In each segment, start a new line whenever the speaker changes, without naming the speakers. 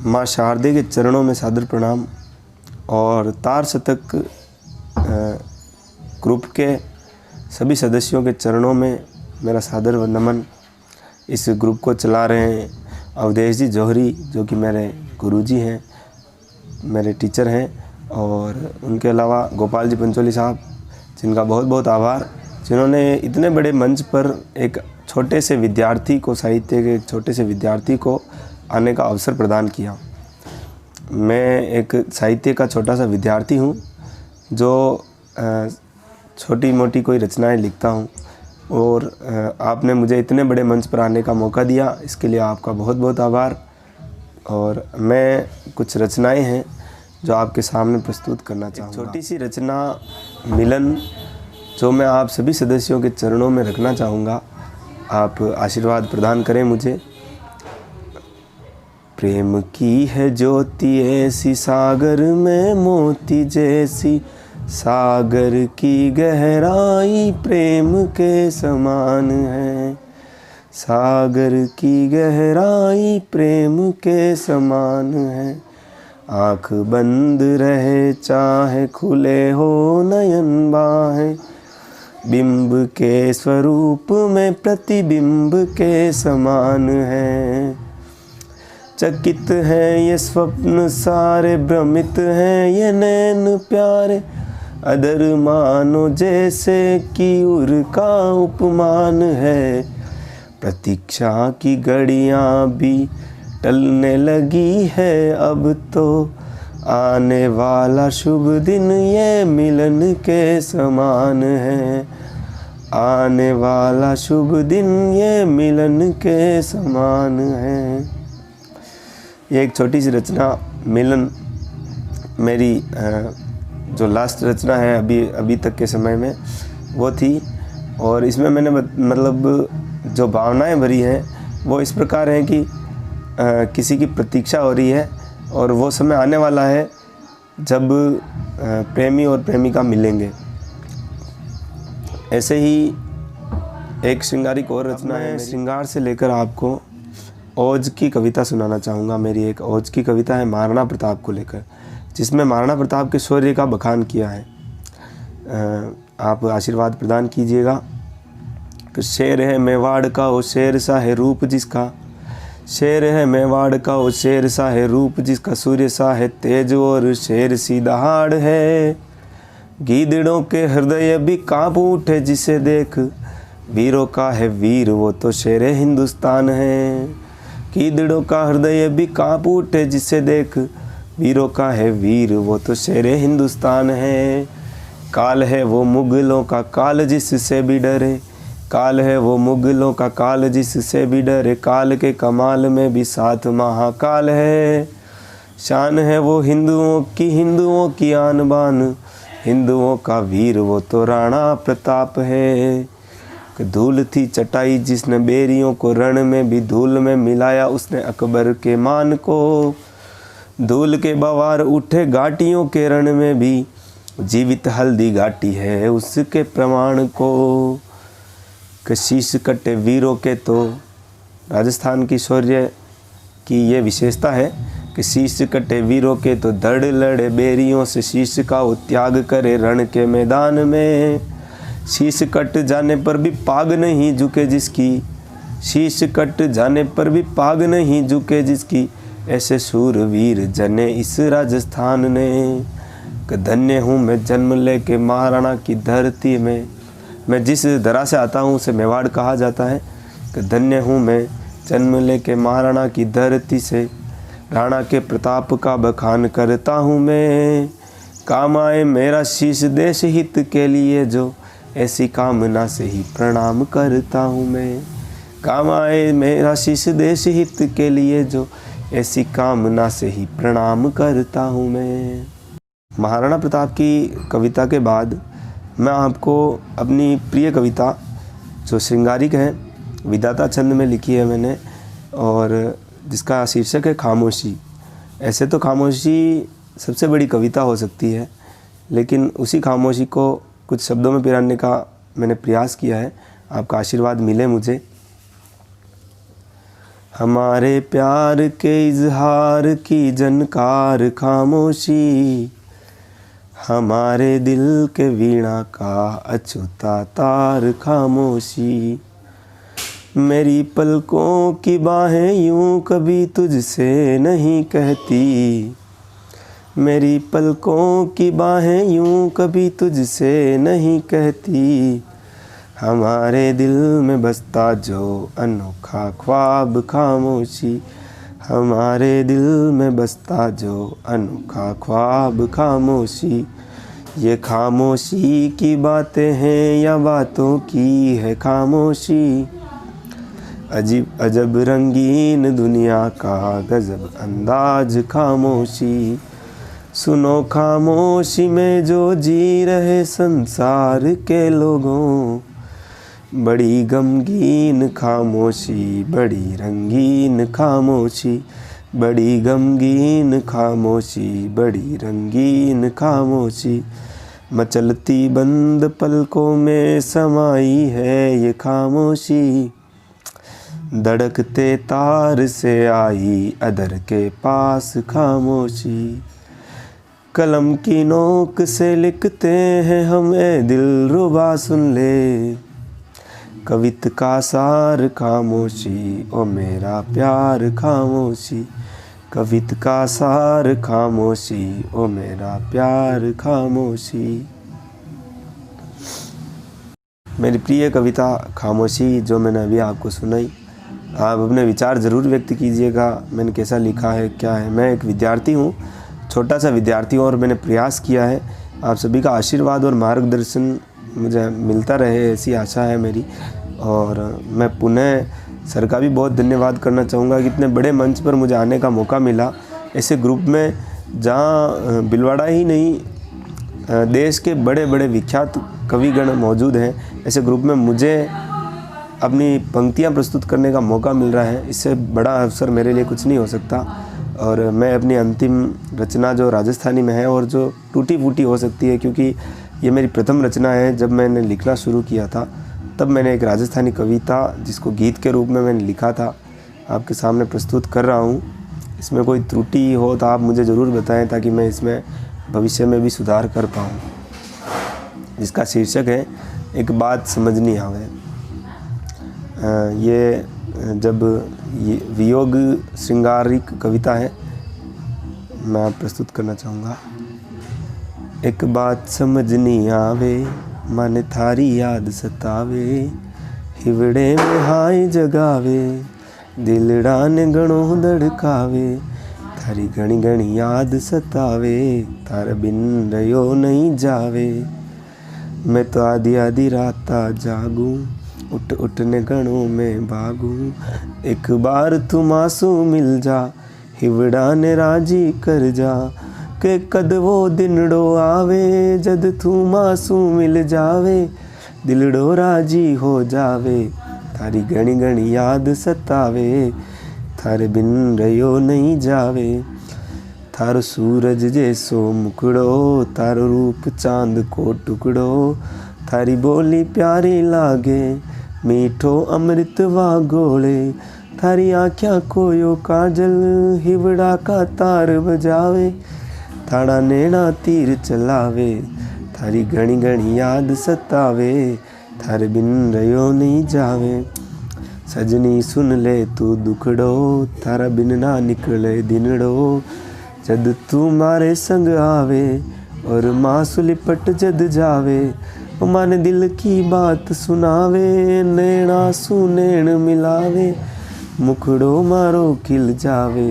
माँ शारदे के चरणों में सादर प्रणाम और तार शतक ग्रुप के सभी सदस्यों के चरणों में मेरा सादर नमन। इस ग्रुप को चला रहे हैं अवधेश जी जौहरी, जो कि मेरे गुरुजी हैं, मेरे टीचर हैं, और उनके अलावा गोपाल जी पंचोली साहब, जिनका बहुत बहुत आभार, जिन्होंने इतने बड़े मंच पर एक छोटे से विद्यार्थी को, साहित्य के एक छोटे से विद्यार्थी को आने का अवसर प्रदान किया। मैं एक साहित्य का छोटा सा विद्यार्थी हूँ जो छोटी मोटी कोई रचनाएं लिखता हूँ, और आपने मुझे इतने बड़े मंच पर आने का मौका दिया, इसके लिए आपका बहुत बहुत आभार। और मैं कुछ रचनाएं हैं जो आपके सामने प्रस्तुत करना चाहूँगा। छोटी सी रचना मिलन, जो मैं आप सभी सदस्यों के चरणों में रखना चाहूँगा। आप आशीर्वाद प्रदान करें मुझे। प्रेम की है ज्योति ऐसी सागर में मोती जैसी, सागर की गहराई प्रेम के समान है, सागर की गहराई प्रेम के समान है। आँख बंद रहे चाहे खुले हो नयन बाहें, बिंब के स्वरूप में प्रतिबिंब के समान है। चकित है ये स्वप्न सारे, भ्रमित हैं ये नैन प्यारे, अदर मानो जैसे कि उर का उपमान है। प्रतीक्षा की घड़ियाँ भी टलने लगी है अब तो, आने वाला शुभ दिन ये मिलन के समान है, आने वाला शुभ दिन ये मिलन के समान है। ये एक छोटी सी रचना मिलन मेरी जो लास्ट रचना है अभी तक के समय में वो थी, और इसमें मैंने मतलब जो भावनाएं भरी हैं वो इस प्रकार हैं कि किसी की प्रतीक्षा हो रही है और वो समय आने वाला है जब प्रेमी और प्रेमिका मिलेंगे। ऐसे ही एक श्रृंगारिक और रचना है। श्रृंगार से लेकर आपको ओज की कविता सुनाना चाहूँगा। मेरी एक ओज की कविता है महाराणा प्रताप को लेकर, जिसमें महाराणा प्रताप के शौर्य का बखान किया है। आप आशीर्वाद प्रदान कीजिएगा। कि शेर है मेवाड़ का वो शेर सा है रूप जिसका, शेर है मेवाड़ का वो शेर सा है रूप जिसका, सूर्य सा है तेज और शेर सी दहाड़ है। गीदड़ों के हृदय भी कांप उठे जिसे देख, वीरों का है वीर वो तो शेर हिंदुस्तान है। गीदड़ों का हृदय भी कांप उठे जिसे देख, वीरों का है वीर वो तो शेर हिंदुस्तान है। काल है वो मुगलों का काल जिससे भी डरे, काल है वो मुगलों का काल जिससे भी डरे, काल के कमाल में भी साथ महाकाल है। शान है वो हिंदुओं की आन बान, हिंदुओं का वीर वो तो राणा प्रताप है। धूल थी चटाई जिसने बेरियों को, रण में भी धूल में मिलाया उसने अकबर के मान को। धूल के बवार उठे घाटियों के रण में भी, जीवित हल्दी घाटी है उसके प्रमाण को। शीश कटे वीरों के, तो राजस्थान की शौर्य की ये विशेषता है कि शीश कटे वीरों के तो धड़ लड़े बेरियों से, शीश का वो त्याग करे रण के मैदान में। शीश कट जाने पर भी पाग नहीं झुके जिसकी, शीश कट जाने पर भी पाग नहीं झुके जिसकी, ऐसे शूरवीर जने इस राजस्थान ने। धन्य हूँ मैं जन्म लेके महाराणा की धरती में, मैं जिस धरा से आता हूँ उसे मेवाड़ कहा जाता है। कि धन्य हूँ मैं जन्म लेके महाराणा की धरती से, राणा के प्रताप का बखान करता हूँ मैं। काम आए मेरा शीश देश हित के लिए जो, ऐसी कामना से ही प्रणाम करता हूँ मैं। काम आए मेरा शीश देश हित के लिए जो, ऐसी कामना से ही प्रणाम करता हूँ मैं। महाराणा प्रताप की कविता के बाद मैं आपको अपनी प्रिय कविता जो श्रृंगारिक है, विधाता छंद में लिखी है मैंने, और जिसका शीर्षक है खामोशी। ऐसे तो खामोशी सबसे बड़ी कविता हो सकती है, लेकिन उसी खामोशी को कुछ शब्दों में पिराने का मैंने प्रयास किया है। आपका आशीर्वाद मिले मुझे। हमारे प्यार के इजहार की जनकार खामोशी, हमारे दिल के वीणा का अछूता तार खामोशी। मेरी पलकों की बाहें यूं कभी तुझसे नहीं कहती, मेरी पलकों की बाहें यूं कभी तुझसे नहीं कहती। हमारे दिल में बसता जो अनोखा ख्वाब खामोशी, हमारे दिल में बसता जो अनोखा ख्वाब खामोशी। ये खामोशी की बातें हैं या बातों की है खामोशी, अजीब अजब रंगीन दुनिया का गजब अंदाज खामोशी। सुनो खामोशी में जो जी रहे संसार के लोगों, बड़ी गमगीन खामोशी, बड़ी रंगीन खामोशी, बड़ी गमगीन खामोशी, बड़ी रंगीन खामोशी। मचलती बंद पलकों में समाई है ये खामोशी, धड़कते तार से आई अदर के पास खामोशी। कलम की नोक से लिखते हैं हम ए दिलरुबा सुन ले, कवित का सार खामोशी ओ मेरा प्यार खामोशी, कवित का सार खामोशी ओ मेरा प्यार खामोशी। मेरी प्रिय कविता खामोशी जो मैंने अभी आपको सुनाई, आप अपने विचार ज़रूर व्यक्त कीजिएगा। मैंने कैसा लिखा है, क्या है। मैं एक विद्यार्थी हूँ, छोटा सा विद्यार्थी हूँ, और मैंने प्रयास किया है। आप सभी का आशीर्वाद और मार्गदर्शन मुझे मिलता रहे, ऐसी आशा है मेरी। और मैं पुनः सर का भी बहुत धन्यवाद करना चाहूँगा कि इतने बड़े मंच पर मुझे आने का मौका मिला, ऐसे ग्रुप में जहाँ भीलवाड़ा ही नहीं देश के बड़े बड़े विख्यात कविगण मौजूद हैं। ऐसे ग्रुप में मुझे अपनी पंक्तियाँ प्रस्तुत करने का मौका मिल रहा है, इससे बड़ा अवसर मेरे लिए कुछ नहीं हो सकता। और मैं अपनी अंतिम रचना जो राजस्थानी में है और जो टूटी फूटी हो सकती है, क्योंकि ये मेरी प्रथम रचना है, जब मैंने लिखना शुरू किया था तब मैंने एक राजस्थानी कविता जिसको गीत के रूप में मैंने लिखा था आपके सामने प्रस्तुत कर रहा हूँ। इसमें कोई त्रुटि हो तो आप मुझे ज़रूर बताएं, ताकि मैं इसमें भविष्य में भी सुधार कर पाऊँ। जिसका शीर्षक है एक बात समझ नहीं आवे। ये जब ये वियोग श्रृंगारिक कविता है, मैं प्रस्तुत करना चाहूँगा। एक बात समझ नहीं आवे, मन थारी याद सतावे, हिवड़े में हाय जगावे, दिलड़ा ने घणो धड़कावे, थारी घणी घणी याद सतावे, थार बिन रहो नहीं जावे। मैं तो आधी आधी राता जागूं, उठ उठने गणों में भागूं, एक बार तू मासू मिल जा, हिवड़ा ने राजी कर जा, के कद वो दिनड़ो आवे, जद तू मासू मिल जावे, दिलड़ो राजी हो जावे, थारी घणी घणी याद सतावे, थारे बिन रहो नहीं जावे। थारो सूरज जैसो मुखड़ो, तारो रूप चांद को टुकड़ो, थारी बोली प्यारी लागे, मीठो अमृत वा गोले, थारी आँख्या कोयो काजल, हिवड़ा का तार बजावे, थाड़ा नैना तीर चलावे, थारी घणी घणी याद सतावे, थारे बिन रहो नहीं जावे। सजनी सुन ले तू दुखड़ो, थारा बिन ना निकले दिनड़ो, जद तू मारे संग आवे, और मासू लिपट जद जावे, मन दिल की बात सुनावे, नैना सू नैन मिलावे, मुखड़ो मारो खिल जावे,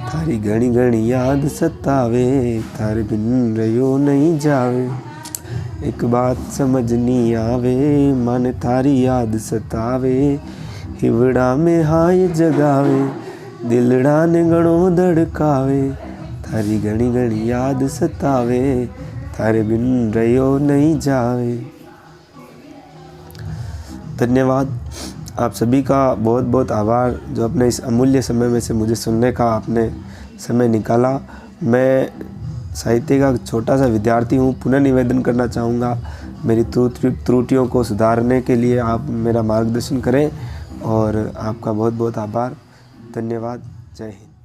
थारी घणी घणी याद सतावे, थारे बिन रहो नहीं जावे। एक बात समझ नहीं आवे, मन थारी याद सतावे, हिवड़ा में हाय जगावे, दिलड़ा ने घणो धड़कावे, थारी घणी घणी याद सतावे, थारे बिन रहो नहीं जावे। धन्यवाद। आप सभी का बहुत बहुत आभार, जो अपने इस अमूल्य समय में से मुझे सुनने का आपने समय निकाला। मैं साहित्य का छोटा सा विद्यार्थी हूँ। पुनः निवेदन करना चाहूँगा, मेरी त्रुटियों को सुधारने के लिए आप मेरा मार्गदर्शन करें। और आपका बहुत बहुत आभार। धन्यवाद। जय हिंद।